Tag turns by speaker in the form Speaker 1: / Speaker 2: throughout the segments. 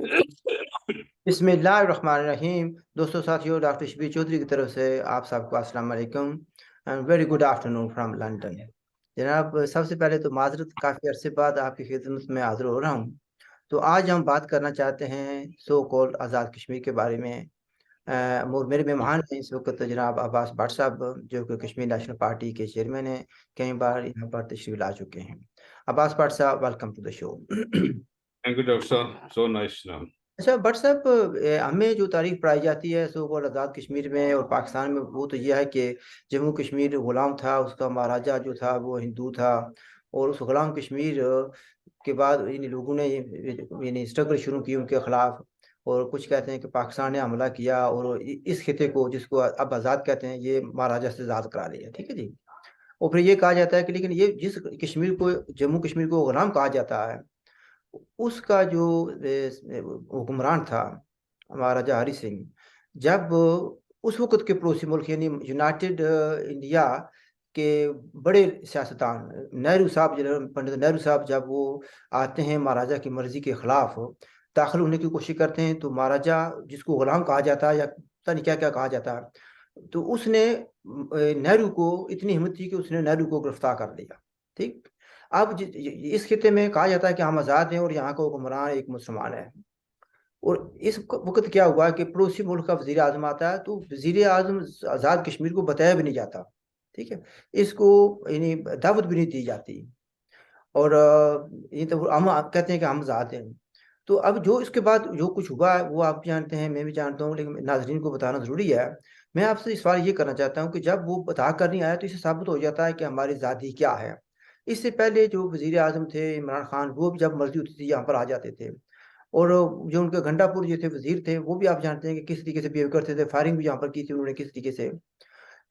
Speaker 1: बिस्मिल्लाहिर्रहमानिर्रहीम। दोस्तों साथियों, डॉक्टर शबीर चौधरी की तरफ से आप सबको अस्सलाम वालेकुम and very good afternoon from London. जनाब, सबसे पहले तो माजरत, काफ़ी अरसे बाद आपकी खिदमत में हाजिर हो रहा हूँ। तो आज हम बात करना चाहते हैं सो कॉल्ड आज़ाद कश्मीर के बारे में। और मेरे मेहमान हैं इस वक्त जनाब अब्बास भट्ट साहब, जो कि कश्मीर नेशनल पार्टी के चेयरमैन हैं। कई बार यहाँ पर तशरीफ ला चुके हैं। अब्बास भट्ट साहब, welcome to the show.
Speaker 2: Thank you doctor साहब, सो नाइस नाम।
Speaker 1: अच्छा भट्ट साहब, हमें जो तारीख पढ़ाई जाती है सो कॉल्ड आज़ाद कश्मीर में और पाकिस्तान में, वो तो यह है कि जम्मू कश्मीर गुलाम था, उसका महाराजा जो था वो हिंदू था। और उस गुलाम कश्मीर के बाद इन लोगों ने यानी स्ट्रगल शुरू की उनके खिलाफ। और कुछ कहते हैं कि पाकिस्तान ने हमला किया और इस खिते को, जिसको अब आज़ाद कहते हैं, ये महाराजा से आज़ाद करा लिया। ठीक है जी। और फिर ये कहा जाता है कि लेकिन ये जिस कश्मीर को, जम्मू कश्मीर को गुलाम कहा जाता है, उसका जो हुक्मरान था महाराजा हरि सिंह, जब उस वक़्त के पड़ोसी मुल्क यानी यूनाइटेड इंडिया के बड़े सियासतदान नेहरू साहब, जो पंडित नेहरू साहब, जब वो आते हैं महाराजा की मर्ज़ी के खिलाफ दाखिल होने की कोशिश करते हैं, तो महाराजा, जिसको गुलाम कहा जाता है या पता नहीं क्या-क्या कहा जाता है, तो उसने नेहरू को इतनी हिम्मत थी कि उसने नेहरू को गिरफ्तार कर लिया। ठीक? अब इस खिते में कहा जाता है कि हम आज़ाद हैं और यहाँ का हुक्मरान एक मुसलमान है। और इस वक़्त क्या हुआ कि पड़ोसी मुल्क का वज़ीर आज़म आता है, तो वज़ीर आज़म आज़ाद कश्मीर को बताया भी नहीं जाता। ठीक है? इसको यानी दावत भी नहीं दी जाती। और ये तो हम कहते हैं कि हम आज़ाद हैं। तो अब जो इसके बाद जो कुछ हुआ है, वो आप जानते हैं, मैं भी जानता हूँ, लेकिन नाज़रीन को बताना ज़रूरी है। मैं आपसे सवाल ये करना चाहता हूँ कि जब वो बता कर नहीं आया, तो इससे साबित हो जाता है कि हमारी आज़ादी क्या है। इससे पहले जो वज़ीर आज़म थे इमरान खान, वो भी जब मर्ज़ी होती थी यहाँ पर आ जाते थे। और जो उनके गंडापुर जो थे वज़ीर थे, वो भी आप जानते हैं कि किस तरीके से बिहेव करते थे, फायरिंग भी यहाँ पर की थी उन्होंने किस तरीके से।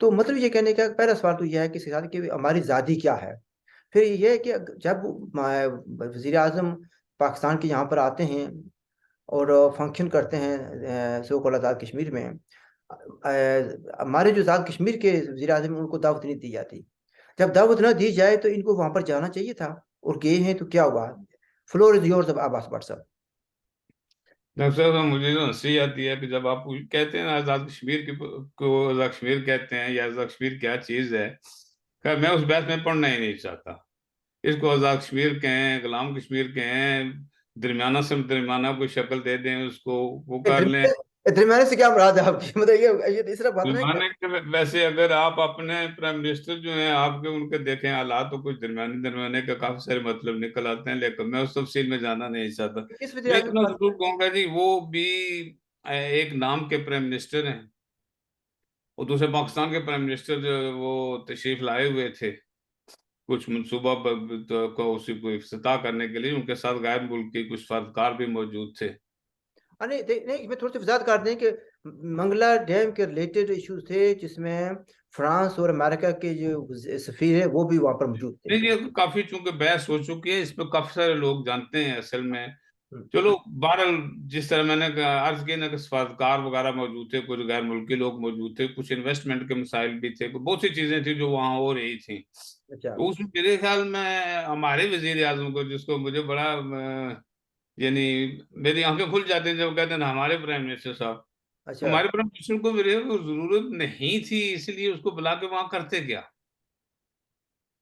Speaker 1: तो मतलब ये कहने का पहला सवाल तो ये है कि सिखाने की हमारी ज़ादी क्या है? फिर ये है कि जब वज़ीर-ए-आज़म पाकिस्तान के यहाँ पर आते हैं और फंक्शन करते हैं सो कॉल्ड आज़ाद कश्मीर में, हमारे जो आज़ाद कश्मीर के वज़ीर-ए-आज़म हैं, उनको दावत नहीं दी जाती। जब दावत ना दी जाए तो इनको वहाँ पर जाना चाहिए था, और गए हैं तो क्या हुआ? Floor is yours Abbas Bhat साहब।
Speaker 2: डॉक्टर साहब, मुझे जो हंसी आती है कि जब आप कहते हैं ना आजाद कश्मीर को आजाद कश्मीर कहते हैं या आजाद कश्मीर क्या चीज है। खैर, मैं उस बहस में पढ़ना ही नहीं चाहता। इसको आजाद कश्मीर कहें, गुलाम कश्मीर कहें, दरमियाना से दरमियाना कोई शक्ल दे दें उसको, वो कर लें।
Speaker 1: दरमियाने से क्या मुराद है आपकी? मतलब ये तीसरा बात नहीं है।
Speaker 2: दरमियाने के वैसे अगर आप अपने प्राइम मिनिस्टर जो हैं आपके, उनके देखें हालात, तो कुछ दरमियाने दरमियाने का काफी सारे मतलब निकल आते हैं, लेकिन मैं उस तफसील में जाना नहीं चाहता।
Speaker 1: किस
Speaker 2: मैं
Speaker 1: वज़ीर-ए-आज़म की
Speaker 2: इतना
Speaker 1: बात
Speaker 2: जरूर कहूंगा जी, वो भी एक नाम के प्राइम मिनिस्टर हैं। और दूसरे पाकिस्तान के प्राइम मिनिस्टर जो वो तशरीफ लाए हुए थे कुछ मनसूबा को उसी को इफ्तिताह करने के लिए, उनके साथ गैर मुल्क के कुछ फर्जकार भी मौजूद थे।
Speaker 1: नहीं, नहीं, इसमें थोड़ी-सी वज़ाहत कर दें कि मंगला डैम के रिलेटेड इश्यूज़ थे, जिसमें फ्रांस और अमेरिका के जो सफ़ीर हैं, वो भी वहाँ पर मौजूद थे।
Speaker 2: नहीं, ये तो काफी चूंकि बहस हो चुकी है, इस पर काफी सारे लोग जानते हैं असल में।
Speaker 1: हुँ।
Speaker 2: चलो, बहरहाल, जिस तरह मैंने अर्ज किया ना कि सफारतकार वगैरह मौजूद थे, कुछ गैर मुल्की लोग मौजूद थे, कुछ इन्वेस्टमेंट के मसाइल भी थे, बहुत सी चीजें थी जो वहाँ हो रही थी।
Speaker 1: अच्छा,
Speaker 2: तो उसमें मेरे ख्याल में हमारे वजीर आजम को, जिसको मुझे बड़ा यानी मेरी आंखें खुल जाती हैं जब कहते हैं ना हमारे प्राइम मिनिस्टर साहब,
Speaker 1: अच्छा।
Speaker 2: हमारे प्राइम मिनिस्टर को मेरे को जरूरत नहीं थी, इसलिए उसको बुला के वहां करते क्या।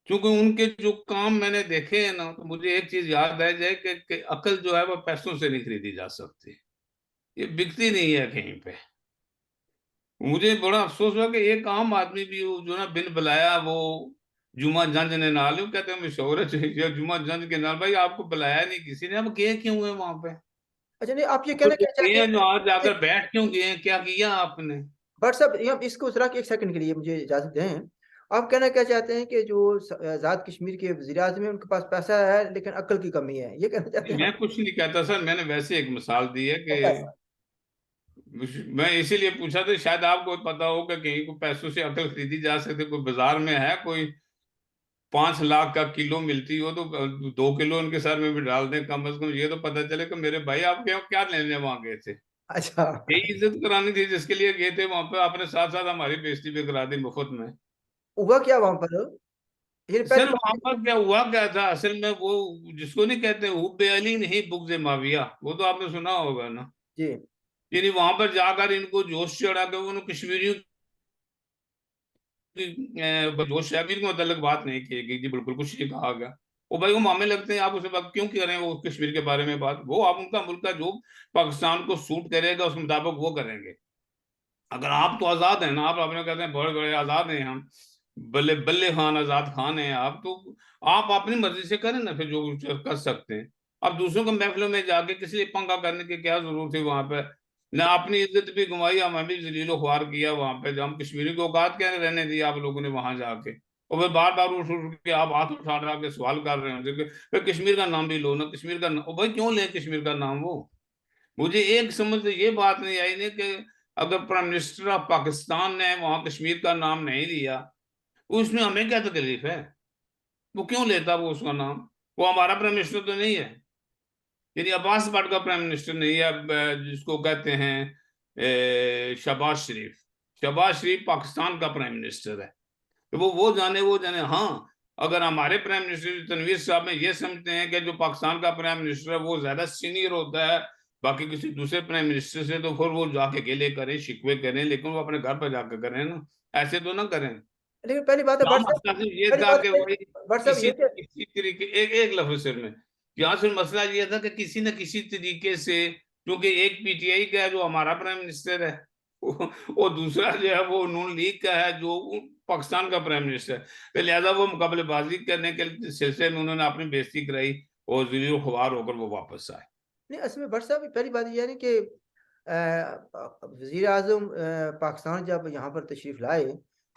Speaker 2: क्योंकि उनके जो काम मैंने देखे हैं ना, तो मुझे एक चीज याद आ जाए कि अकल जो है वो पैसों से नहीं खरीदी जा सकती। ये बिकती नहीं है कहीं पे। मुझे बड़ा अफसोस हुआ कि एक आम आदमी भी जो ना बिन बुलाया वो जुमा जंज ने नाल, वो कहते हैं मशहूर है ये जुमा जंज के नाल, भाई आपको बुलाया नहीं किसी ने, अब गए क्यों है वहां पे?
Speaker 1: अच्छा, नहीं, आप ये
Speaker 2: तो
Speaker 1: कहना
Speaker 2: जो
Speaker 1: क्या
Speaker 2: गए
Speaker 1: चाहते
Speaker 2: हैं, जो आज
Speaker 1: हैं?
Speaker 2: जाकर बैठ क्यों गए हैं, क्या किया आपने?
Speaker 1: भट्ट साहब, यहाँ इसको ज़रा 1 सेकंड के लिए मुझे इजाज़त दें। आप कहना क्या चाहते हैं कि जो आज़ाद कश्मीर के वज़ीर-ए-आज़म हैं, उनके पास पैसा है, लेकिन अक्ल की कमी है, ये कहना चाहते
Speaker 2: नहीं,
Speaker 1: हैं
Speaker 2: मैं
Speaker 1: आप?
Speaker 2: कुछ नहीं कहता सर, मैंने वैसे एक मिसाल दी है कि
Speaker 1: पैसा।
Speaker 2: मैं इसीलिए पूछा था, शायद आपको पता हो कि कहीं को पैसों से अकल खरीदी जा सकती, कोई बाजार में है कोई 5 लाख का किलो मिलती हो, तो 2 किलो उनके सर में भी डाल दें, कम से कम ये तो पता चले कि मेरे भाई आप क्या क्या लेने वहां गए थे।
Speaker 1: अच्छा।
Speaker 2: यही इज्जत करानी थी जिसके लिए गए थे वहां पे, आपने साथ साथ हमारी बेइज्जती भी करा दी मुफ्त में।
Speaker 1: हुआ क्या वहाँ पर? लेकिन पहली
Speaker 2: सर वहां
Speaker 1: बात,
Speaker 2: पर क्या हुआ क्या था असल में, वो जिसको नहीं कहते हुब्बे अली नहीं बुग़्ज़े माविया, वो तो आपने सुना होगा ना।
Speaker 1: जी
Speaker 2: यानी वहां पर जाकर इनको जोश चढ़ा के उन्होंने कश्मीरियों की जोश शहर को मतलब बात नहीं की गई जी, बिल्कुल कुछ नहीं कहा गया। वो भाई वो मामे लगते हैं, आप उसे बात क्यों कर रहे हैं, वो कश्मीर के बारे में बात, वो आप उनका मुल्क का जो पाकिस्तान को सूट करेगा उस मुताबिक वो करेंगे। अगर आप तो आजाद हैं ना, आप अपने कहते हैं बड़े बड़े आजाद हैं हम, बल्ले बल्ले खान आजाद खान हैं आप, तो आप अपनी मर्जी से करें ना फिर जो कुछ कर सकते हैं। अब दूसरों के महफिलों में जाके किस लिए पंगा करने की क्या जरूरत थी वहां पे। ना अपनी इज्जत भी गंवाई, हमें भी जलीलो ख्वार किया वहां पे, जब हम कश्मीरी को औकात क्या रहने दी आप लोगों ने वहां जाके। और फिर बार बार उठ उठ के आप हाथ उठा उठा के सवाल कर रहे हैं, फिर कश्मीर का नाम भी लो ना, कश्मीर का नाम, ओ भाई क्यों ले कश्मीर का नाम वो। मुझे एक समझ से ये बात नहीं आई ना कि अगर प्राइम मिनिस्टर ऑफ पाकिस्तान ने वहां कश्मीर का नाम नहीं लिया, उसमें हमें क्या तकलीफ है, वो क्यों लेता वो उसका नाम। वो हमारा प्राइम मिनिस्टर तो नहीं है, यानी अब्बास भट्ट का प्राइम मिनिस्टर नहीं है। अब जिसको कहते हैं शहबाज शरीफ, शहबाज शरीफ पाकिस्तान का प्राइम मिनिस्टर है। तो वो जाने वो जाने। हाँ, अगर हमारे प्राइम मिनिस्टर तनवीर साहब में ये समझते हैं कि जो पाकिस्तान का प्राइम मिनिस्टर है वो ज्यादा सीनियर होता है बाकी किसी दूसरे प्राइम मिनिस्टर से, तो फिर वो जाके गिले करें शिकवे करें, लेकिन वो अपने घर पर जाकर करें ना, ऐसे तो ना करें।
Speaker 1: लेकिन पहली बात है
Speaker 2: यहाँ
Speaker 1: भट्ट साहब,
Speaker 2: मसला सिर्फ ये
Speaker 1: पहली
Speaker 2: था
Speaker 1: बात
Speaker 2: कि
Speaker 1: है
Speaker 2: भाई
Speaker 1: भट्ट साहब
Speaker 2: किसी
Speaker 1: ये
Speaker 2: न
Speaker 1: कि
Speaker 2: किसी तरीके, एक एक लफ्ज सिर में, यहाँ से मसला ये था कि किसी न किसी तरीके से, क्योंकि एक पीटीआई का है जो हमारा प्राइम मिनिस्टर है, वो दूसरा जो है वो नून लीग का है जो पाकिस्तान का प्राइम मिनिस्टर है, तो लिहाजा वो मुकाबलेबाजी करने के सिलसिले में उन्होंने अपनी बेइज्जती कराई और ज़लील ख्वार होकर वो वापस आए।
Speaker 1: नहीं, असल में भट्ट साहब पहली बात ये है ना कि वज़ीर आज़म पाकिस्तान जब यहाँ पर तशरीफ़ लाए,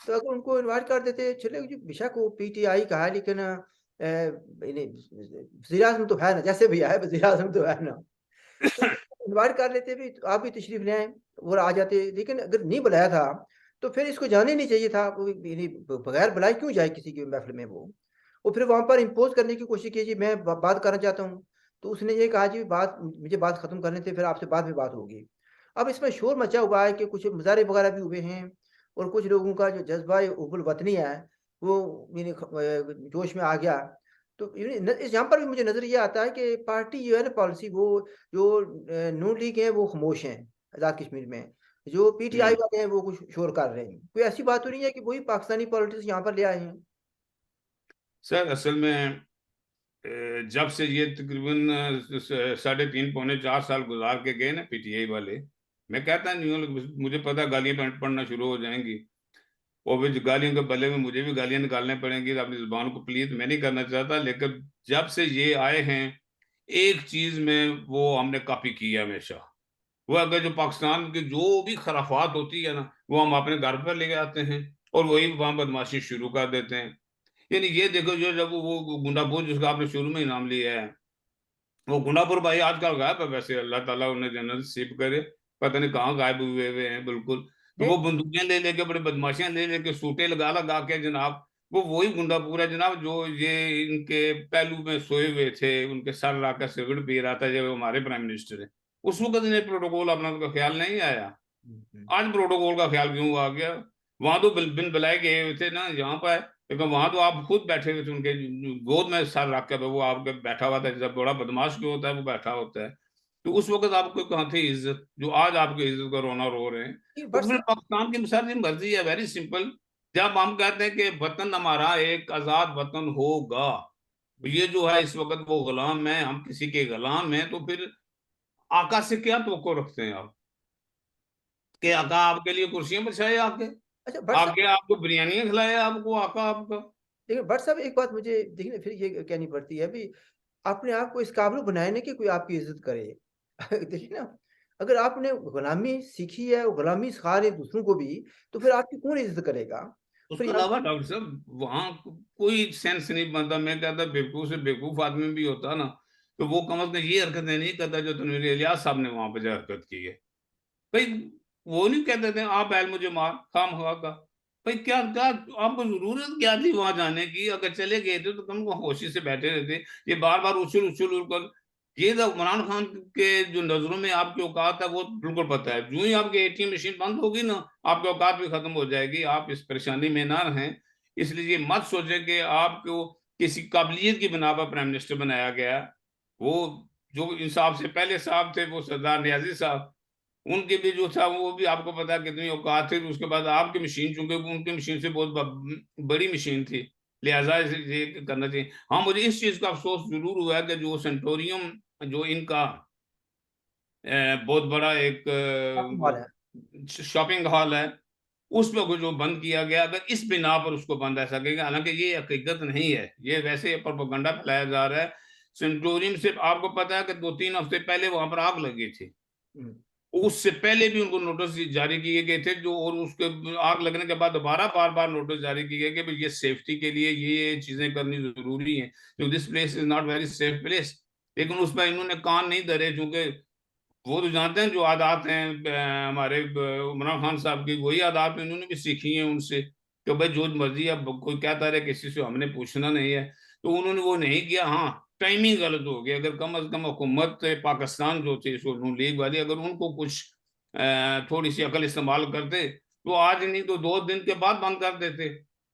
Speaker 1: तो अगर उनको इनवाइट कर देते, चले जो बेशक वो पीटीआई का है, लेकिन यानी वज़ीर आज़म तो है ना, जैसे भी है वज़ीर आज़म तो है ना। तो इनवाइट कर लेते भी, तो आप भी तशरीफ़ ले आएँ और आ जाते। लेकिन अगर नहीं बुलाया था, तो फिर इसको जाना ही नहीं चाहिए था। वो यानी बगैर बुलाए क्यों जाए किसी की महफ़िल में वो? और फिर वहाँ पर इम्पोज़ करने की कोशिश की जी, मैं ब बात करना चाहता हूँ। तो उसने ये कहा जी, बात मुझे बात ख़त्म करने दें, फिर आपसे बाद में बात होगी। अब इसमें शोर मचा हुआ है कि कुछ मुज़ाहरे वग़ैरह भी हुए हैं, और कुछ लोगों का जो जज़्बा हुब्बुल वतनी है, वो यानी जोश में आ गया। तो यानी न इस यहाँ पर भी मुझे नज़र ये आता है कि पार्टी जो है ना, पॉलिसी वो जो नून लीग है वो ख़ामोश हैं आज़ाद कश्मीर में। जो पीटीआई
Speaker 2: हम्म।
Speaker 1: वाले हैं वो कुछ शोर कर रहे हैं। कोई ऐसी बात तो नहीं है कि वही पाकिस्तानी पॉलिटिक्स यहाँ पर ले आए हैं?
Speaker 2: सर असल में जब से ये तकरीबन 3.5 पौने 4 साल गुजार के गए ना पीटीआई वाले, मैं कहता नहीं हूँ, मुझे पता गालियां पड़ना शुरू हो जाएंगी, और फिर गालियों के बदले में मुझे भी गालियां निकालने पड़ेंगी, तो अपनी जुबान को प्लीज मैं नहीं करना चाहता, लेकिन जब से ये आए हैं एक चीज में वो हमने कॉपी की है हमेशा। वो अगर जो पाकिस्तान की जो भी खराफात होती है ना, वो हम अपने घर पर लेके आते हैं और वही वहां बदमाशी शुरू कर देते हैं। यानी ये देखो, जो जब वो गुंडापुर जिसका आपने शुरू में ही नाम लिया है, वो गुंडापुर भाई आजकल गायब है, वैसे अल्लाह ताला उन्हें जन्नत नसीब करे, पता नहीं कहाँ गायब हुए हुए हैं बिल्कुल। तो
Speaker 1: नहीं,
Speaker 2: वो बंदूकें ले लेके, बड़ी बदमाशियां ले लेके, सूटे लगा लगा के जनाब, वो वही गुंडापुर है जनाब जो ये इनके पहलू में सोए हुए थे, उनके सर लाकर सिगरेट पी रहा था जब हमारे प्राइम मिनिस्टर है। उस वक्त इन्हें प्रोटोकॉल अपना का ख्याल नहीं आया,
Speaker 1: हुँ, हुँ।
Speaker 2: आज प्रोटोकॉल का ख्याल क्यों आ गया। वहां तो बिन बुलाए गए हुए थे ना यहाँ पर, लेकिन वहां तो आप खुद बैठे हुए थे उनके गोद में सर रख कर, वो आपके बैठा हुआ था, जब बड़ा बदमाश क्यों होता है वो बैठा होता है। तो उस वक्त आपको कहाँ थी इज्जत, जो आज आपकी इज्जत का रोना रो रहे हैं।
Speaker 1: नहीं,
Speaker 2: तो
Speaker 1: बट
Speaker 2: फिर
Speaker 1: साहब,
Speaker 2: पाकिस्तान की सर मर्जी है, वेरी सिंपल। जब हम कहते हैं कि वतन हमारा एक आजाद वतन होगा, तो ये जो है इस वक्त वो गुलाम है, हम किसी के गुलाम हैं, तो फिर आका से क्या तवक्को रखते हैं आप, कि आका आपके लिए कुर्सियां बिछाए आके,
Speaker 1: अच्छा भट्ट साहब,
Speaker 2: आगे आपको बिरयानी खिलाए आपको आका आपका।
Speaker 1: देखिए भट्ट साहब, एक बात मुझे देखिए ना फिर ये कहनी पड़ती है अभी, अपने आप को इस काबिल बनाए ना कि कोई आपकी इज़्ज़त करे। देखिए ना, अगर आपने गुलामी सीखी है और गुलामी सिखा रहे हैं दूसरों को भी, तो फिर आपकी कौन इज़्ज़त करेगा? फिर
Speaker 2: उसके
Speaker 1: यहाँ
Speaker 2: अलावा डॉक्टर साहब वहां कोई सेंस नहीं बनता, मैं कहता बेवकूफ से बेवकूफ आदमी भी होता ना, तो वो कम अज कम ये हरकतें नहीं करता जो तनवीर इलियास साहब ने वहां पर जो हरकत की है। भाई वो नहीं कहते थे आप बैल मुझे मार खाम खा का, भाई क्या क्या आपको जरूरत क्या थी वहां जाने की, अगर चले गए थे तो कम को होशी से बैठे रहते। ये बार बार उछल उछल उछल, ये तो इमरान खान के जो नजरों में आपकी औकात है वो बिल्कुल पता है, जो ही आपकी एटीएम मशीन बंद होगी ना, आपकी औकात भी खत्म हो जाएगी, आप इस परेशानी में ना रहें। इसलिए ये मत सोचे कि आपको किसी काबिलियत की बिना पर प्राइम मिनिस्टर बनाया गया। वो जो इंसाफ से पहले साहब थे, वो सरदार नियाजी साहब, उनके भी जो था वो भी आपको पता है कितनी औकात थी। उसके बाद आपकी मशीन, चूंकि उनकी मशीन से बहुत बड़ी मशीन थी, लिहाजा ये करना चाहिए। हाँ, मुझे इस चीज का अफसोस जरूर हुआ है कि जो सेंटोरियम, जो इनका बहुत बड़ा एक
Speaker 1: काफी माल है।
Speaker 2: शॉपिंग हॉल है, उस पर जो बंद किया गया, अगर इस बिना पर उसको बंद ऐसा किया, हालांकि ये हकीकत नहीं है, ये वैसे प्रोपेगेंडा फैलाया जा रहा है। सेंटोरियम से आपको पता है कि 2-3 हफ्ते पहले वहां पर आग लगी थी।
Speaker 1: हम्म,
Speaker 2: उससे पहले भी उनको नोटिस जारी किए गए थे, जो और उसके आग लगने के बाद दोबारा बार बार नोटिस जारी किए गए कि भाई ये सेफ्टी के लिए ये चीजें करनी जरूरी है, क्योंकि this place is not very safe place. लेकिन उसमें इन्होंने कान नहीं धरे, क्योंकि वो तो जानते हैं जो आदात हैं हमारे इमरान खान साहब की, वही आदात इन्होंने भी सीखी है उनसे, कि भाई जो मर्जी, अब कोई कहता रहे किसी से हमने पूछना नहीं है। तो उन्होंने वो नहीं किया। हाँ, टाइमिंग गलत हो गई। अगर कम अज कम हुकूमत पाकिस्तान जो थी सुन्नी लीग वाली, अगर उनको कुछ थोड़ी सी अकल इस्तेमाल करते, तो आज नहीं तो 2 दिन के बाद बंद कर देते,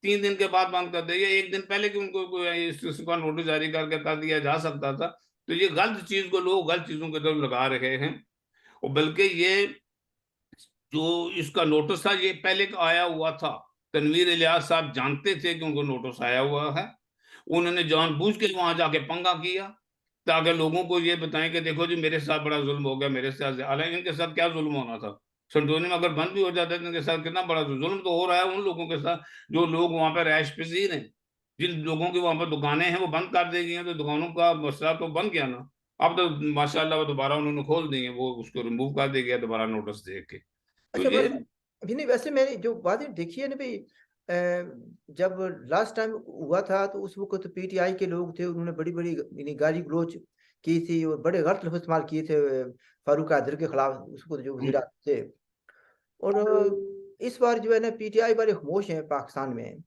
Speaker 2: 3 दिन के बाद बंद कर दे, या एक दिन पहले कि उनको इसका नोटिस जारी करके कर दिया जा सकता था। तो ये गलत चीज को लोग गलत चीजों की तरफ लगा रहे हैं। और बल्कि ये जो इसका नोटिस था, ये पहले का आया हुआ था। तनवीर इलियास साहब जानते थे कि उनको नोटिस आया हुआ है, उन्होंने जानबूझ के वहां जाके पंगा किया, ताकि लोगों को ये बताएं कि देखो जी मेरे साथ बड़ा जुल्म हो गया, मेरे साथ। हालांकि इनके साथ क्या जुल्म होना था? संतोनी में अगर बंद भी हो जाता है तो इनके साथ कितना बड़ा जुल्म तो हो रहा है उन लोगों के साथ जो लोग वहां पर रैश पजीर हैं। जिन लोगों की वहां पर दुकानें हैं वो बंद कर दी गई हैं, तो दुकानों का मसला तो बन गया ना। अब तो माशाल्लाह वो दोबारा उन्होंने खोल दी है, वो उसको रिमूव कर दिया गया दोबारा नोटिस दे के। तो
Speaker 1: अच्छा
Speaker 2: ये
Speaker 1: बस, अभी नहीं, वैसे मैंने जो बातें देखी है ना भाई, जब लास्ट टाइम हुआ था तो उस वक्त तो पीटीआई के लोग थे, उन्होंने बड़ी बड़ी यानी गाली गलौज की थी और बड़े गलत लफ्ज इस्तेमाल किए थे फारूक कादर के खिलाफ, उसको जो वजीर आज़म थे। और इस बार जो है ना पीटीआई वाले खामोश हैं पाकिस्तान में।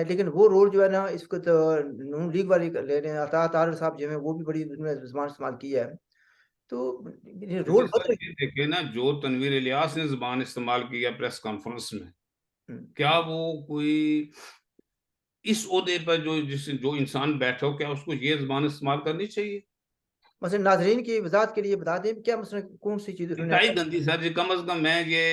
Speaker 1: लेकिन वो रोल जो है ना इस वक्त नून लीग वाले ले रहे हैं, अता तारड़ साहब जो है वो भी बड़ी उन्होंने जुबान इस्तेमाल की है। तो ये
Speaker 2: अच्छा
Speaker 1: रोल
Speaker 2: सर,
Speaker 1: बदल।
Speaker 2: ये देखे ना, जो तनवीर इलियास ने जुबान इस्तेमाल किया प्रेस कॉन्फ्रेंस में,
Speaker 1: हम्म,
Speaker 2: क्या वो कोई इस ओहदे पर जो इंसान बैठा हो, क्या उसको ये जुबान इस्तेमाल करनी चाहिए?
Speaker 1: मसलन नाजरीन की वजाहत के लिए बता दें क्या मसलन कौन सी चीज़ उन्होंने
Speaker 2: इंतहाई गंदी सर जी, कम अज कम मैं ये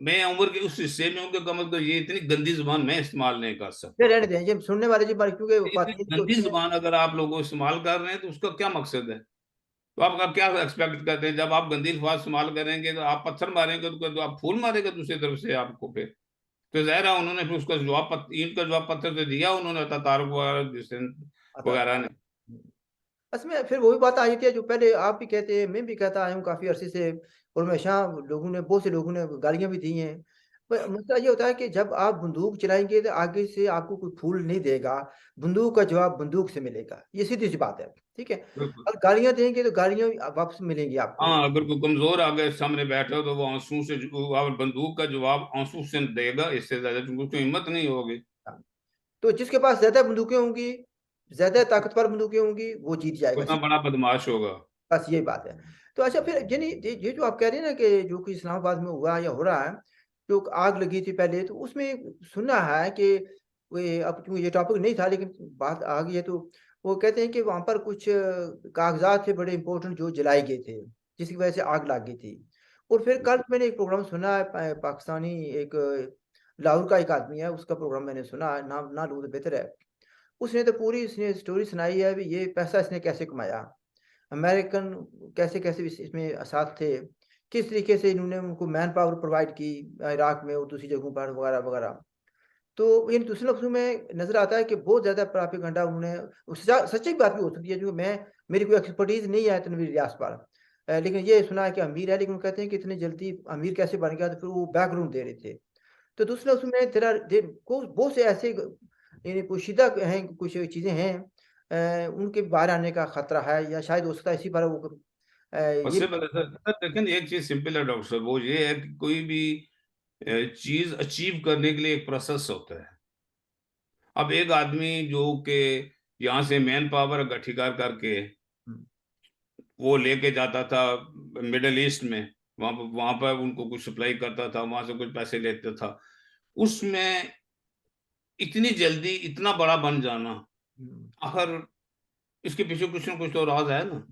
Speaker 2: मैं उम्र के उस हिस्से में हूँ कि कम अज कम ये इतनी गंदी जुबान मैं इस्तेमाल नहीं कर
Speaker 1: ये
Speaker 2: सकता।
Speaker 1: रहने दें, ये सुनने वाले जी क्योंकि
Speaker 2: इतनी
Speaker 1: खातन भी
Speaker 2: गंदी
Speaker 1: होती हैं।
Speaker 2: जुबान अगर आप लोगों इस्तेमाल कर रहे हैं तो उसका क्या मकसद है? तो आप क्या एक्सपेक्ट करते हैं? जब आप गंदी अल्फाज इस्तेमाल करेंगे तो आप पत्थर मारेंगे, तो आप फूल मारेगा दूसरी तरफ से आपको फिर। तो जाहिर है उन्होंने फिर उसका जवाब ईंट का जवाब पत्थर से दिया उन्होंने, तारुक वगैरह
Speaker 1: आता
Speaker 2: वगैरह ने।
Speaker 1: असल में फिर वही बात आई थी जो पहले आप भी कहते हैं, मैं भी कहता आया हूँ काफ़ी अरसे से, और हमेशा लोगों ने, बहुत से लोगों ने गालियाँ भी दी हैं। पर मसला ये होता है कि जब आप बंदूक चलाएंगे तो आगे से आपको कोई फूल नहीं देगा, बंदूक का जवाब बंदूक से मिलेगा, ये सीधी सी बात है। ठीक है,
Speaker 2: बिल्कुल।
Speaker 1: और गालियाँ देंगे तो गालियाँ वापस मिलेंगी आपको।
Speaker 2: हाँ, अगर कोई कमजोर आगे सामने बैठा हो तो वो आंसू से बंदूक का जवाब आंसू से देगा, इससे ज्यादा, क्योंकि उसकी हिम्मत नहीं होगी।
Speaker 1: हाँ, तो जिसके पास ज्यादा बंदूकें होंगी, ज्यादा ताकतवर बंदूकें होंगी, वो जीत जाएगा।
Speaker 2: उतना बड़ा बदमाश होगा।
Speaker 1: बस यही बात है। तो अच्छा फिर यानी ये जो आप कह रहे हैं ना कि जो कि इस्लामाबाद में हुआ या हो रहा है, जो आग लगी थी पहले, तो उसमें सुना है कि वे, अब क्योंकि ये टॉपिक नहीं था लेकिन बात आ गई है, तो वो कहते हैं कि वहाँ पर कुछ कागजात थे बड़े इंपॉर्टेंट जो जलाए गए थे, जिसकी वजह से आग लग गई थी। और फिर कल मैंने एक प्रोग्राम सुना है, पाकिस्तानी एक लाहौर का एक आदमी है, उसका प्रोग्राम मैंने सुना है, नाम ना लूँ तो बेहतर है। उसने तो पूरी उसने स्टोरी सुनाई है भी, ये पैसा इसने कैसे कमाया, अमेरिकन कैसे कैसे इसमें साथ थे, किस तरीके से इन्होंने उनको मैन पावर प्रोवाइड की इराक में और दूसरी जगहों पर वगैरह वगैरह। तो इन दूसरे लफ्ज़ों में नजर आता है कि बहुत ज़्यादा प्रोपेगेंडा उन्होंने, सच्ची बात भी हो सकती है, जो मैं, मेरी कोई एक्सपर्टीज नहीं है तनवीर रियाज पर, लेकिन ये सुना है कि अमीर है, लेकिन वो कहते हैं कि इतनी जल्दी अमीर कैसे बन गया, तो फिर वो बैकग्राउंड दे रहे थे। तो दूसरे लफ्ज़ों में तेरा बहुत से ऐसे यानी पोशीदा हैं, कुछ चीज़ें हैं, उनके बाहर आने का खतरा है, या शायद हो सकता है इसी पर वो ये।
Speaker 2: उससे पहले सर सर, लेकिन एक चीज सिंपल है डॉक्टर साहब, वो ये है कि कोई भी चीज अचीव करने के लिए एक प्रोसेस होता है। अब एक आदमी जो के यहाँ से मैन पावर इकट्ठी करके
Speaker 1: हम्म,
Speaker 2: वो लेके जाता था मिडल ईस्ट में, वहां पर उनको कुछ सप्लाई करता था, वहां से कुछ पैसे लेता था। उसमें इतनी जल्दी इतना बड़ा बन जाना, आखिर इसके पीछे कुछ ना कुछ तो राज है ना।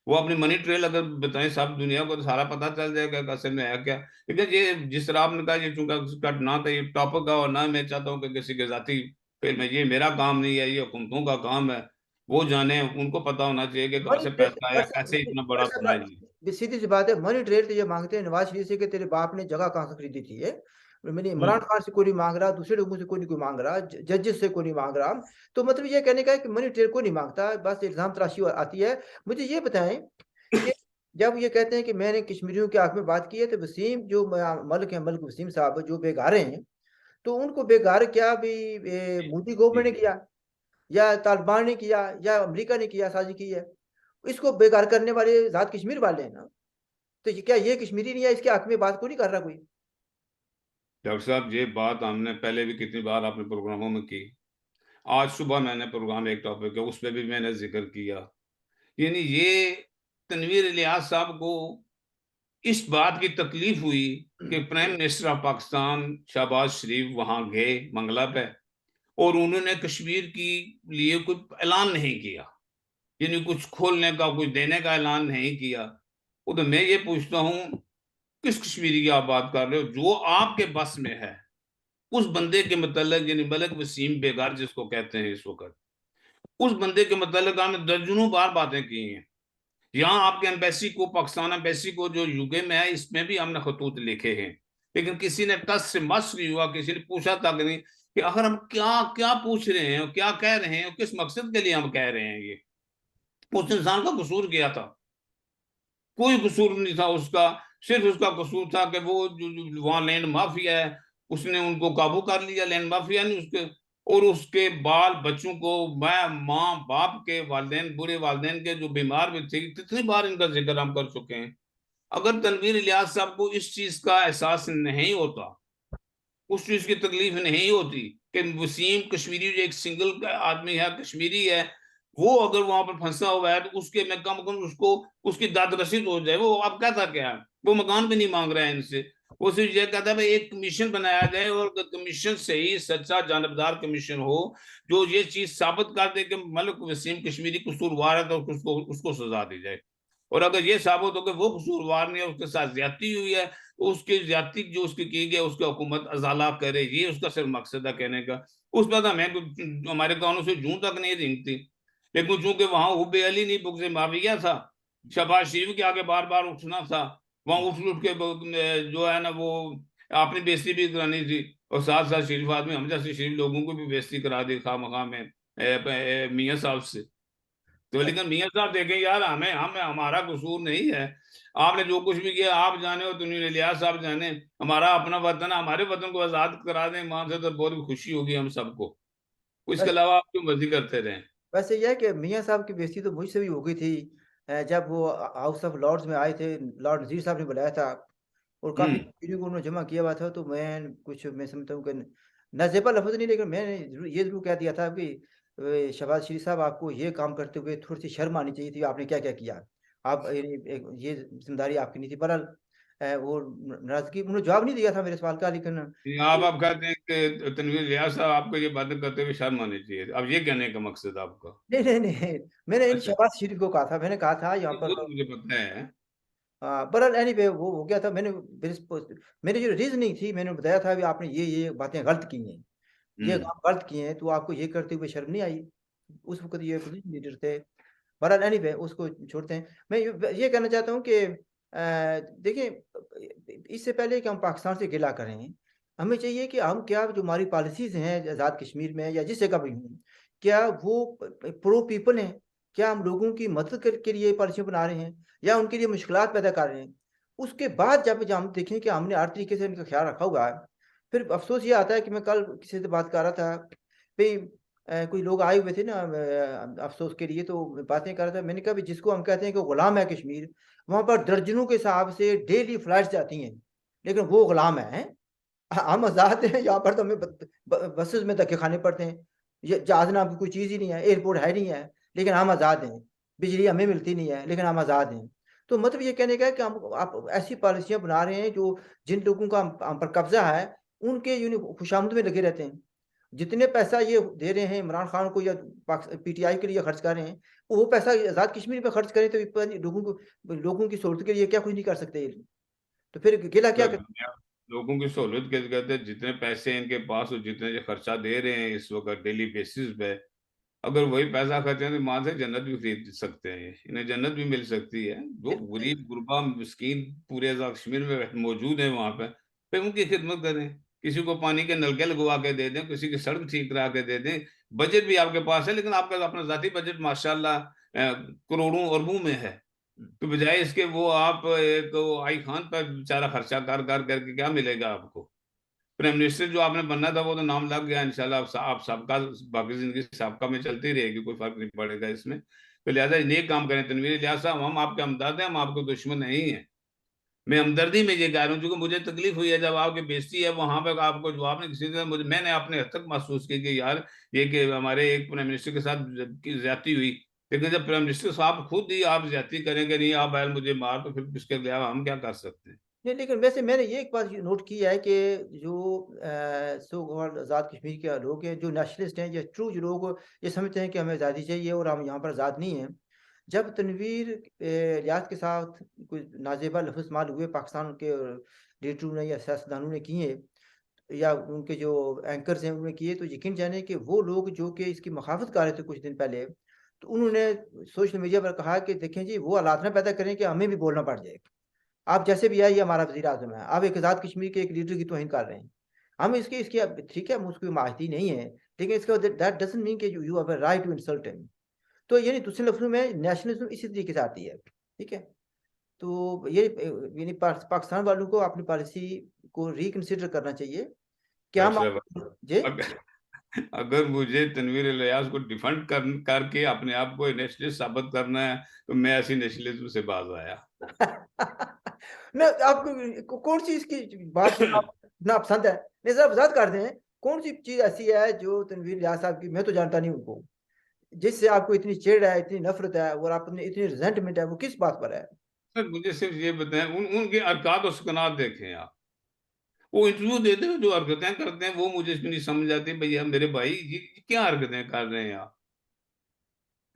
Speaker 2: वो अपनी मनी ट्रेल अगर बताएं सब दुनिया को तो सारा पता चल जाएगा कि असल में है क्या। लेकिन ये जिस तरह आपने कहा, ये चूंकि इसका ना तो ये टॉपिक का और ना मैं चाहता हूँ कि किसी के जाती फिर में, ये मेरा काम नहीं है, ये हुकूमतों का काम है। वो जाने, उनको पता होना चाहिए कि कहाँ
Speaker 1: मनी
Speaker 2: से
Speaker 1: ट्रेल
Speaker 2: पैसा आया,
Speaker 1: बस
Speaker 2: कैसे इतना बड़ा
Speaker 1: बस
Speaker 2: बनाया जी।
Speaker 1: सीधी सी बात है, मनी ट्रेल तो ये मांगते हैं नवाज शरीफ से कि तेरे बाप ने जगह कहाँ से खरीदी थी ये। मैंने इमरान
Speaker 2: हम्म।
Speaker 1: खान से कोई नहीं मांग रहा, दूसरे लोगों से कोई नहीं कोई मांग रहा, जजेस से कोई नहीं मांग रहा। तो मतलब ये कहने का है कि मनी ट्रेल को नहीं मांगता, बस इल्जाम तराशी आती है। मुझे ये बताएं कि जब ये कहते हैं कि मैंने कश्मीरियों के हक में बात की है, तो वसीम जो मलिक है, मलिक वसीम साहब जो बेगारे हैं, तो उनको बेगार क्या भी मोदी गवर्नमेंट
Speaker 2: जी।
Speaker 1: ने किया, या तालिबान ने किया, या अमेरिका ने किया, साजिश की है? इसको बेकार करने वाले आजाद कश्मीर वाले हैं ना। तो ये क्या ये कश्मीरी नहीं है, इसके हक में बात को नहीं कर रहा कोई?
Speaker 2: डॉक्टर साहब, ये बात हमने पहले भी कितनी बार अपने प्रोग्रामों में की। आज सुबह मैंने प्रोग्राम एक टॉपिक है उस पर भी मैंने जिक्र किया। यानी ये तनवीर इलियास साहब को इस बात की तकलीफ हुई कि prime minister of Pakistan Shehbaz Sharif वहां गए मंगला पे, और उन्होंने कश्मीर की लिए कोई ऐलान नहीं किया। यानी कुछ खोलने का, कुछ देने का ऐलान नहीं किया। वो तो मैं ये पूछता हूँ, किस कश्मीरी की आप बात कर रहे हो? जो आपके बस में है उस बंदे के मतलब, यानी मलिक वसीम बेगार जिसको कहते हैं इस वक्त, उस बंदे के मतलब हमने दर्जनों बार बातें की हैं। यहाँ आपके एम्बेसी को, पाकिस्तान एम्बेसी को जो यूके में है, इसमें भी हमने खतूत लिखे हैं। लेकिन किसी ने टस से मस नहीं हुआ, किसी ने पूछा तक नहीं कि आखिर हम क्या क्या पूछ रहे हैं, क्या कह रहे हैं, किस मकसद के लिए हम कह रहे हैं ये। उस इंसान का कसूर क्या था? कोई कसूर नहीं था उसका। सिर्फ उसका कसूर था कि वो जो वहां लैंड माफिया है, उसने उनको काबू कर लिया, लैंड माफिया ने उसके। और उसके बाल बच्चों को, मैं माँ बाप के वालदेन, बुरे वालदेन के जो बीमार भी थे, कितनी बार इनका जिक्र हम कर चुके हैं। अगर तनवीर इलियास साहब को इस चीज का एहसास नहीं होता, उस चीज की तकलीफ नहीं होती कि वसीम कश्मीरी जो एक सिंगल आदमी है, कश्मीरी है, वो अगर वहां पर फंसा हुआ है, तो उसके मैं कम उसको उसकी दाद रसीद हो जाए। वो अब कहता क्या है, वो मकान भी नहीं मांग रहा है इनसे। वो सिर्फ ये कहता है भाई एक कमीशन बनाया जाए, और कमीशन से ही सच्चा जानबदार कमीशन हो, जो ये चीज साबित कर दे कि मलिक वसीम कश्मीरी कसूरवार है, तो उसको उसको सजा दी जाए। और अगर ये साबित हो कि वो कसूरवार नहीं है, उसके साथ ज्यादती हुई है, तो उसकी ज्यादती जो उसकी की गई उसकी हुकूमत अजाला करे, ये उसका सिर्फ मकसद है कहने का। उस पर हमें हमारे कानों से जूं तक नहीं रेंगती। लेकिन चूंकि वहां हुब्बे अली नहीं बुग़्ज़े माविया था, शहबाज शरीफ के आगे बार बार उठना था, वहां उठ उठ के जो है ना वो अपनी बेइज्जती भी करानी थी, और साथ साथ शरीफ आदमी हम जैसे शरीफ लोगों को भी बेइज्जती करा दी खा मखा में मियाँ साहब से। तो लेकिन मियाँ साहब देखें यार, हमें हमें हमारा कसूर नहीं है। आपने जो कुछ भी किया आप जाने, और तनवीर इलियास साहब जाने। हमारा अपना वतन है, हमारे वतन को आजाद करा दें वहां से, तो बहुत खुशी होगी हम सबको। इसके
Speaker 1: वैसे
Speaker 2: अलावा आप क्यों मर्जी करते रहे?
Speaker 1: वैसे यह है कि मियाँ साहब की बेइज्जती तो मुझसे भी हो गई थी, जब वो हाउस ऑफ लॉर्ड्स में आए थे, लॉर्ड नजीर साहब ने बुलाया था, और काफी
Speaker 2: हम्म।
Speaker 1: कश्मीरियों को उन्होंने जमा किया हुआ था। तो मैं समझता हूँ कि नाजेबा लफ्ज नहीं, लेकिन मैंने ये जरूर कह दिया था कि शहबाज शरीफ साहब, आपको ये काम करते हुए थोड़ी सी शर्म आनी चाहिए थी, आपने क्या क्या किया। आप ये जिम्मेदारी आपकी नहीं थी। बहरहाल वो नाराजगी, उन्होंने जवाब नहीं दिया था मेरे सवाल का, लेकिन
Speaker 2: आप कहते हैं कि तनवीर रियाज साहब आपको ये बातें करते हुए शर्म आनी चाहिए, अब ये कहने का मकसद आपका?
Speaker 1: नहीं नहीं नहीं, मैंने इन
Speaker 2: अच्छा।
Speaker 1: शहबाज शरीफ को कहा था, मैंने कहा था यहाँ
Speaker 2: वो
Speaker 1: पर।
Speaker 2: तो मुझे पता है।
Speaker 1: बहरहाल एनीवे वो हो गया था। मेरी जो रीजनिंग थी, मैंने बताया था कि आपने ये बातें गलत की हैं, ये
Speaker 2: हम्म।
Speaker 1: काम गलत किए हैं, तो आपको ये करते हुए शर्म नहीं आई? उस वक्त ये अपोजिशन लीडर थे। बहरहाल एनीवे उसको छोड़ते हैं। मैं ये कहना चाहता हूँ कि देखिए, इससे पहले कि हम पाकिस्तान से गिला करें, हमें चाहिए कि हम क्या, जो हमारी पॉलिसीज हैं आज़ाद कश्मीर में या जिस जगह भी हूँ, क्या वो प्रो पीपल हैं? क्या हम लोगों की मदद के लिए पॉलिसियाँ बना रहे हैं, या उनके लिए मुश्किलात पैदा कर रहे हैं? उसके बाद जब हम देखें कि हमने हर तरीके से इनका ख्याल रखा हुआ है, फिर अफ़सोस ये आता है कि मैं कल किसी से बात कर रहा था, भई कोई लोग आए हुए थे ना अफ़सोस के लिए, तो बातें कर रहा था। मैंने कहा, भई जिसको हम कहते हैं कि गुलाम है कश्मीर, वहाँ पर दर्जनों के हिसाब से डेली फ्लाइट्स जाती हैं, लेकिन वो गुलाम है, हैं? हम आज़ाद हैं, यहाँ पर तो हमें बसेज़ में धक्के खाने पड़ते हैं। ये जहाज़ नाम की कोई चीज़ ही नहीं है, एयरपोर्ट है नहीं है, लेकिन हम आज़ाद हैं। बिजली हमें मिलती नहीं है, लेकिन हम आज़ाद हैं। तो मतलब ये कहने का है कि हम आप ऐसी पॉलिसियाँ बना रहे हैं जो जिन लोगों का हम पर कब्ज़ा है, उनके खुशामद में लगे रहते हैं। जितने पैसा ये दे रहे हैं इमरान खान को या पीटीआई के लिए खर्च कर रहे हैं, वो पैसा आजाद कश्मीर पे खर्च करें तो लोगों की सहूलत के लिए क्या कुछ नहीं कर सकते? तो फिर गिला क्या
Speaker 2: सर,
Speaker 1: कर?
Speaker 2: लोगों की सहूलियत के कहते हैं, जितने पैसे इनके पास और जितने ये खर्चा दे रहे हैं इस वक्त डेली बेसिस पे, अगर वही पैसा खर्चे तो वहां से जन्नत भी खरीद सकते हैं, इन्हें जन्नत भी मिल सकती है। जो गरीब गुरबा मिस्कीन पूरे आजाद कश्मीर में मौजूद है वहां पे, फिर उनकी खिदमत करें, किसी को पानी के नलके लगवा के दे दें, किसी की सड़क ठीक करा के दे दें। बजट भी आपके पास है, लेकिन आपका अपना जाती बजट माशाल्लाह करोड़ों अरबों में है। तो बजाय इसके वो आप एक आई खान पर बेचारा खर्चा कर कर करके क्या मिलेगा आपको? प्राइम मिनिस्टर जो आपने बनना था वो तो नाम लग गया, इंशाल्लाह आप सबका बाकी जिंदगी सबका में चलती रहेगी, कोई फर्क नहीं पड़ेगा इसमें। तो लिहाजा नेक काम करें तनवीर इलियास साहब, हम आपके हमदर्द हैं, हम आपके दुश्मन नहीं है। मैं हमदर्दी में ये कह रहा हूँ क्योंकि मुझे तकलीफ हुई है जब आपकी बेइज्जती है वहां पर आपको जवाब नहीं किसी ने, मुझे मैंने अपने हद तक महसूस की कि यार ये कि हमारे एक प्राइम मिनिस्टर के साथ ज्यादती हुई। लेकिन जब प्राइम मिनिस्टर साहब खुद ही आप ज्यादती करेंगे, नहीं आप बैल मुझे मार, तो फिर इसके अलावा हम क्या कर सकते हैं?
Speaker 1: नहीं, लेकिन वैसे मैंने ये एक बात नोट की है कि जो सो कॉल्ड आज़ाद कश्मीर के लोग हैं, जो नेशनलिस्ट हैं या ट्रू जो लोग ये समझते हैं कि हमें आज़ादी चाहिए और हम यहाँ पर आज़ाद नहीं हैं। जब तनवीर रियाज के साथ कोई नाजेबा लफ्ज़ इस्तेमाल हुए पाकिस्तान के लीडरों ने या सियासतदानों ने किए, या उनके जो एंकर्स हैं उन्होंने किए, तो यकीन जाने कि वो लोग जो कि इसकी मुखालफत कर रहे थे कुछ दिन पहले, तो उन्होंने सोशल मीडिया पर कहा कि देखें जी, वो हालात ना पैदा करें कि हमें भी बोलना पड़ जाए। आप जैसे भी है, ये हमारा वज़ीर-आज़म है। आप एक आज़ाद कश्मीर के एक लीडर की तौहीन कर रहे हैं। हम इसकी इसकी अब ठीक है, हम उसकी माहिती नहीं है, लेकिन इसका दैट डज़न्ट मीन कि you have a right to insult him. तो यानी दूसरे लफ्ज़ों में नेशनलिज़्म इसी तरीके से आती है, ठीक है? तो ये यानी पाकिस्तान वालों को अपनी पॉलिसी को रिकंसिडर करना चाहिए। क्या हम
Speaker 2: अशरफ,
Speaker 1: जी?
Speaker 2: अगर अगर मुझे तनवीर इलियास को डिफेंड करके अपने आप को नेशनलिस्ट साबित करना है, तो मैं ऐसी नेशनलिज्म से बाज आया।
Speaker 1: ना आपको कौन-सी इसकी बात जो आप नापसंद है? नहीं, ज़रा वज़ाहत कर दें, कौन-सी चीज़ ऐसी है जो तनवीर रियाज़ साहब की, मैं तो जानता नहीं उनको, जिससे आपको इतनी चिढ़ है, इतनी नफ़रत है और आप में इतनी रिज़ेंटमेंट है, वो किस बात पर है?
Speaker 2: सर मुझे सिर्फ ये बताएं, उनके अरकात और सुकनात देखें आप। वो इंटरव्यू देते हुए जो हरकतें करते हैं वो मुझे इसमें नहीं समझ आती। भैया मेरे भाई, ये क्या हरकतें कर रहे हैं आप?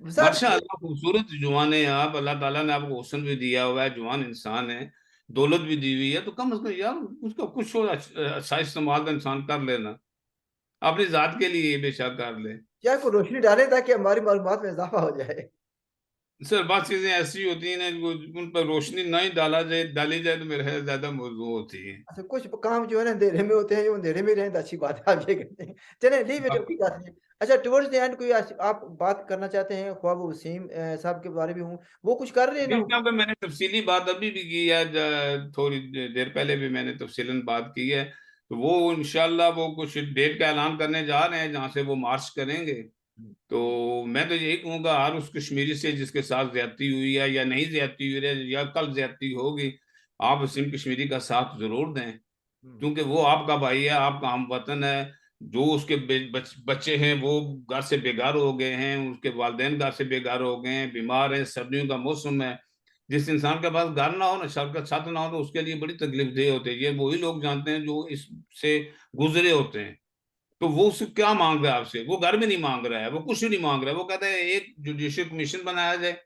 Speaker 1: वज़ाहत
Speaker 2: माशाअल्लाह खूबसूरत जवान है आप, अल्लाह ताला ने आपको हुस्न भी दिया हुआ है, जवान इंसान है, दौलत भी दी हुई है, तो कम से कम यार उसका कुछ और अच्छा इस्तेमाल तो इंसान कर लेना, अपनी जात के लिए बेशक कर ले।
Speaker 1: क्या कोई रोशनी डालें ताकि हमारी मालूमात में इज़ाफ़ा हो जाए?
Speaker 2: सर बात चीजें ऐसी होती हैं ना, उन पर रोशनी ना ही डाली जाए तो मेरे ख्याल ज्यादा मौजूद होती है।
Speaker 1: अच्छा, कुछ काम जो है ना अंधेरे में होते हैं, जो अंधेरे में रहें तो अच्छी बात है, आप ये कहते हैं। चलें, लीव इट, कोई बात नहीं। अच्छा, टुवर्ड्स द एंड कोई आप बात करना चाहते हैं, ख्वाह वो वसीम साहब के बारे में हो, वो कुछ कर रहे हैं ना?
Speaker 2: नहीं, क्योंकि मैंने तफसीली बात अभी भी की है, थोड़ी देर पहले भी मैंने तफसीलन बात की है। तो वो इंशाल्लाह वो कुछ डेट का ऐलान करने जा रहे हैं जहां से वो मार्च करेंगे।
Speaker 1: हुँ,
Speaker 2: तो मैं तो यही कहूंगा, हर उस कश्मीरी से जिसके साथ ज्यादती हुई है या नहीं ज्यादती हुई है या कल ज्यादती होगी, आप वसीम कश्मीरी का साथ जरूर दें,
Speaker 1: हुँ,
Speaker 2: क्योंकि वो आपका भाई है, आपका हम वतन है। जो उसके बच्चे हैं वो घर से बेघर हो गए हैं, उसके वालिदैन घर से बेघर हो गए हैं, बीमार हैं, सर्दियों का मौसम है। जिस इंसान के पास घर ना हो ना, सर का छत ना हो, तो उसके लिए बड़ी तकलीफ देह होती है। ये वही लोग जानते हैं जो इससे गुजरे होते हैं। तो वो उससे क्या मांग रहा है आपसे? वो घर में नहीं मांग रहा है, वो कुछ नहीं मांग रहा है, वो कहता है एक जुडिशियल कमीशन बनाया जाए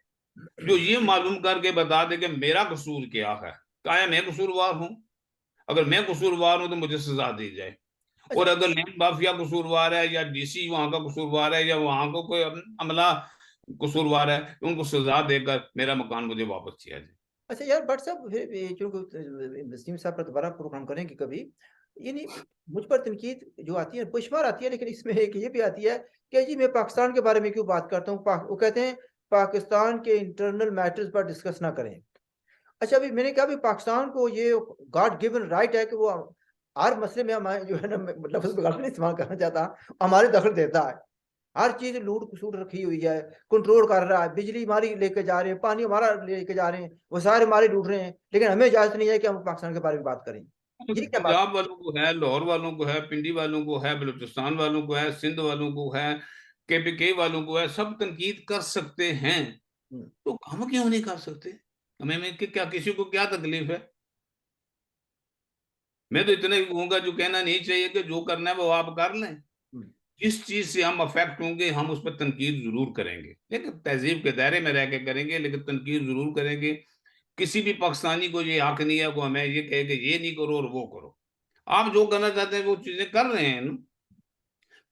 Speaker 2: जो ये मालूम करके बता दे कि मेरा कसूर क्या है, क्या मैं कसूरवार हूं? अगर मैं कसूरवार हूं तो मुझे सजा दी जाए।
Speaker 1: अच्छा,
Speaker 2: और अगर लैंड माफिया कसूरवार है या डीसी वहां का कसूरवार है या वहां को कोई अमला कसूरवार है, तो उनको सजा देकर मेरा मकान मुझे वापस किया जाए।
Speaker 1: अच्छा यार, बट साहब फिर ये चूँकि वसीम साहब पर दोबारा प्रोग्राम करेंगे कभी, यानी मुझ पर तनकीद जो आती है, बेशुमार आती है, लेकिन इसमें एक ये भी आती है कि जी मैं पाकिस्तान के बारे में क्यों बात करता हूँ? वो कहते हैं पाकिस्तान के इंटरनल मैटर्स पर डिस्कस ना करें। अच्छा, अभी मैंने कहा, अभी पाकिस्तान को ये गॉड गिवन राइट है कि वो हर मसले में हमारे जो है ना, मैं लफ्ज़ गलत नहीं इस्तेमाल करना चाहता, हमारी दखल देता है। हर चीज़ लूट-खसूट रखी हुई है, कंट्रोल कर रहा है, बिजली हमारी लेके जा रहे हैं, पानी हमारा लेके जा रहे हैं, वसाइल हमारे लूट रहे हैं, लेकिन हमें इजाज़त नहीं है कि हम पाकिस्तान के बारे में बात करें। ये क्या बात?
Speaker 2: पंजाब वालों को है, लाहौर वालों को है, पिंडी वालों को है, बलूचिस्तान वालों को है, सिंध वालों को है, केपीके वालों को है, सब तनकीद कर सकते हैं।
Speaker 1: हुँ।
Speaker 2: तो हम क्यों नहीं कर सकते? हमें में क्या किसी को क्या तकलीफ है? मैं तो इतना ही कहूंगा, जो कहना नहीं चाहिए कि जो करना है वो आप कर लें।
Speaker 1: हम्म।
Speaker 2: जिस चीज से हम अफेक्ट होंगे हम उस पर तनकीद जरूर करेंगे, लेकिन तहजीब के दायरे में रह के करेंगे, लेकिन तनकीद जरूर करेंगे। किसी भी पाकिस्तानी को ये हक नहीं है को हमें ये कहे कि ये नहीं करो और वो करो। आप जो करना चाहते हैं वो चीजें कर रहे हैं ना।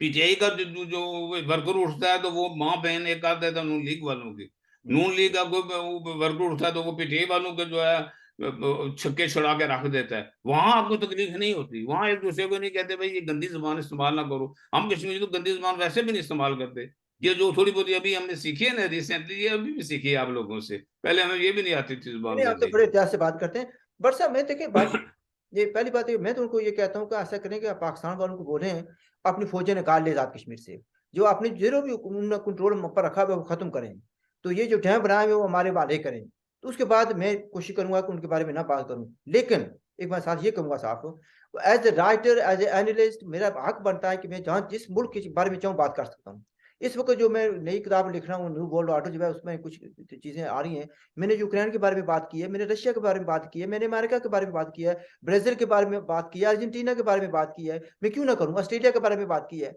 Speaker 2: पीटीआई का जो वर्कर उठता है तो वो माँ बहन एक आध देता नून लीग वालों की।
Speaker 1: हम्म।
Speaker 2: नून लीग का कोई वर्कर उठता है तो वो पीटीआई वालों के जो है छक्के छुड़ा के रख देता है। वहां आपको तकलीफ नहीं होती, वहां एक दूसरे को नहीं कहते भाई ये गंदी जबान इस्तेमाल ना करो। हम कश्मीरी तो गंदी जबान वैसे भी नहीं इस्तेमाल करते। ये जो थोड़ी बहुत अभी हमने सीखी है ना रिसेंटली, ये अभी भी सीखी है आप लोगों से, पहले हमें ये भी नहीं आती थी
Speaker 1: नहीं
Speaker 2: जबान
Speaker 1: नहीं, आप तो
Speaker 2: गंदी।
Speaker 1: बड़े इतिहास से बात करते हैं। बट साहब मैं देखिए बात, ये पहली बात है, मैं तो उनको ये कहता हूँ कि ऐसा करें कि आप पाकिस्तान वालों को बोलें अपनी फौजें निकाल ले आजाद कश्मीर से, जो अपने जो भी कंट्रोल पर रखा हुआ है वो खत्म करें। तो ये जो डैम बनाए हुए वो हमारे वाले करें। तो उसके बाद मैं कोशिश करूंगा कि उनके बारे में ना बात करूं। लेकिन एक बार साथ ये कहूंगा साहब, as a writer as a analyst मेरा हक बनता है कि मैं जहाँ जिस मुल्क के बारे में चाहूँ बात कर सकता हूँ। इस वक्त जो मैं नई किताब लिख रहा हूँ न्यू वर्ल्ड ऑर्डर जो है उसमें कुछ चीजें आ रही हैं। मैंने यूक्रेन के बारे में बात की है, मैंने रशिया के बारे में बात की है, मैंने अमेरिका के बारे में बात की है, ब्राजील के बारे में बात की है, अर्जेंटीना के बारे में बात की है, मैं क्यों ना करूँ, ऑस्ट्रेलिया के बारे में बात की है।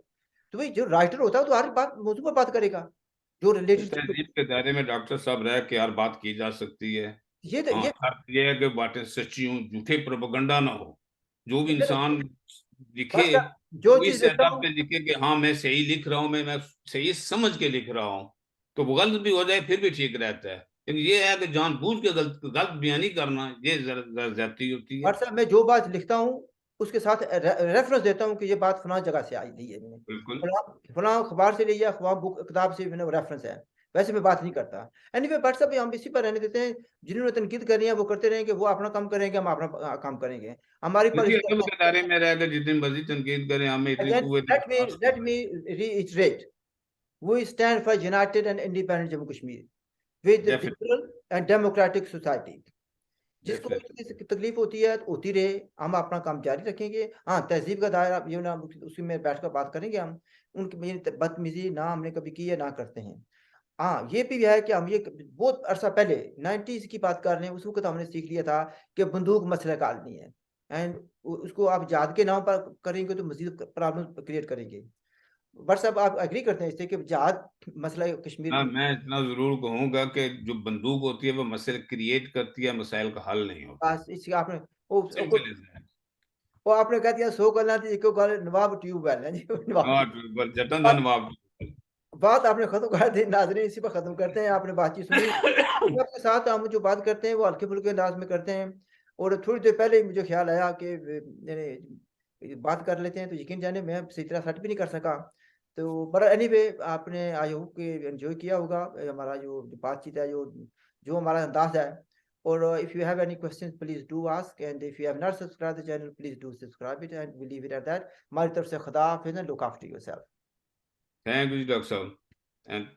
Speaker 1: तो भाई जो राइटर होता है तो हर बात मौजूद पर बात करेगा जो रिलेटेड।
Speaker 2: तहजीब के दायरे में डॉक्टर साहब रह के हर बात की जा सकती है। हाँ,
Speaker 1: ये
Speaker 2: शर्त यह है कि बातें सच्ची हों, झूठे प्रोपेगेंडा ना हो। जो भी इंसान लिखे
Speaker 1: बस जो
Speaker 2: वो
Speaker 1: चीज
Speaker 2: इस
Speaker 1: लिखता
Speaker 2: आधार
Speaker 1: हूँ।
Speaker 2: पे लिखे कि हाँ मैं सही लिख रहा हूँ, मैं सही समझ के लिख रहा हूँ। तो वो गलत भी हो जाए फिर भी ठीक रहता है, लेकिन ये है कि जानबूझ के गलत गलत बयानी करना ये जरा ज्यादती होती है।
Speaker 1: व्हाट्सएप में जो बात लिखता हूँ उसके साथ रेफरेंस देता हूँ कि ये बात फलां जगह से आई ली है मैंने,
Speaker 2: बिल्कुल।
Speaker 1: फलां फलां अखबार से ली है, फलां बुक किताब से मैंने रेफरेंस है। वैसे मैं बात नहीं करता। एनीवे व्हाट्सएप पे हम इसी पर रहने देते हैं। जिन्होंने तनकीद करनी है वो करते रहेंगे, वो अपना काम करेंगे, हम अपना काम करेंगे। हमारी पर
Speaker 2: देखिए अकल के दायरे में रहकर जितनी मर्जी तनकीद करें, हमें इतनी
Speaker 1: अगेन
Speaker 2: कुव्वत बर्दाश्त
Speaker 1: लेट
Speaker 2: नहीं
Speaker 1: मी
Speaker 2: है।
Speaker 1: reiterate, we stand for united and independent Jammu Kashmir with
Speaker 2: definitely.
Speaker 1: liberal and democratic society। जिसको भी
Speaker 2: डेफिनेटली।
Speaker 1: किसी की तकलीफ होती है तो होती रहे, हम अपना काम जारी रखेंगे। हाँ, तहजीब का दायरा ये ना, उसी में बैठकर बात करेंगे हम। उनकी मेरी बदतमीजी ना हमने कभी की है ना करते हैं। हाँ, ये भी है कि हम ये बहुत अरसा पहले 90s की बात कर रहे हैं, उस वक्त हमने सीख लिया था कि बंदूक मसला का हल नहीं है। एंड उसको आप जिहाद के नाम पर करेंगे तो मजीद प्रॉब्लम क्रिएट करेंगे। बट साहब आप एग्री करते हैं इससे कि जिहाद मसला कश्मीर
Speaker 2: हाँ, मैं इतना जरूर कहूंगा कि जो बंदूक होती है वो मसले क्रिएट करती है, मसाइल का हल नहीं होती।
Speaker 1: पास इसकी आपने वो
Speaker 2: सिंपल इज दैट।
Speaker 1: वो आपने कह दिया 100 गल्ला थी एक गल नवाब ट्यूबवेल है जी। नवाब
Speaker 2: नॉट
Speaker 1: ट्यूबवेल।
Speaker 2: जतन धन वाप।
Speaker 1: बात आपने खत्म कर दी नाजरीन, इसी पर खत्म करते हैं। आपने बातचीत सुनी, आपके साथ हम जो बात करते हैं वो हल्के फुल्के अंदाज में करते हैं। और थोड़ी देर पहले ही मुझे ख्याल आया कि बात कर लेते हैं, तो यकीन जाने मैं सही तरह सेट भी नहीं कर सका। तो बट एनीवे आपने आई होप कि एंजॉय किया होगा हमारा जो बातचीत है, जो जो हमारा अंदाज है। और if you have any questions please do ask, and if you have not subscribe the channel please do subscribe it, and we leave it at that. हमारी तरफ से खुदा हाफिज़, look after yourself.
Speaker 2: Thank you doctor साहब। And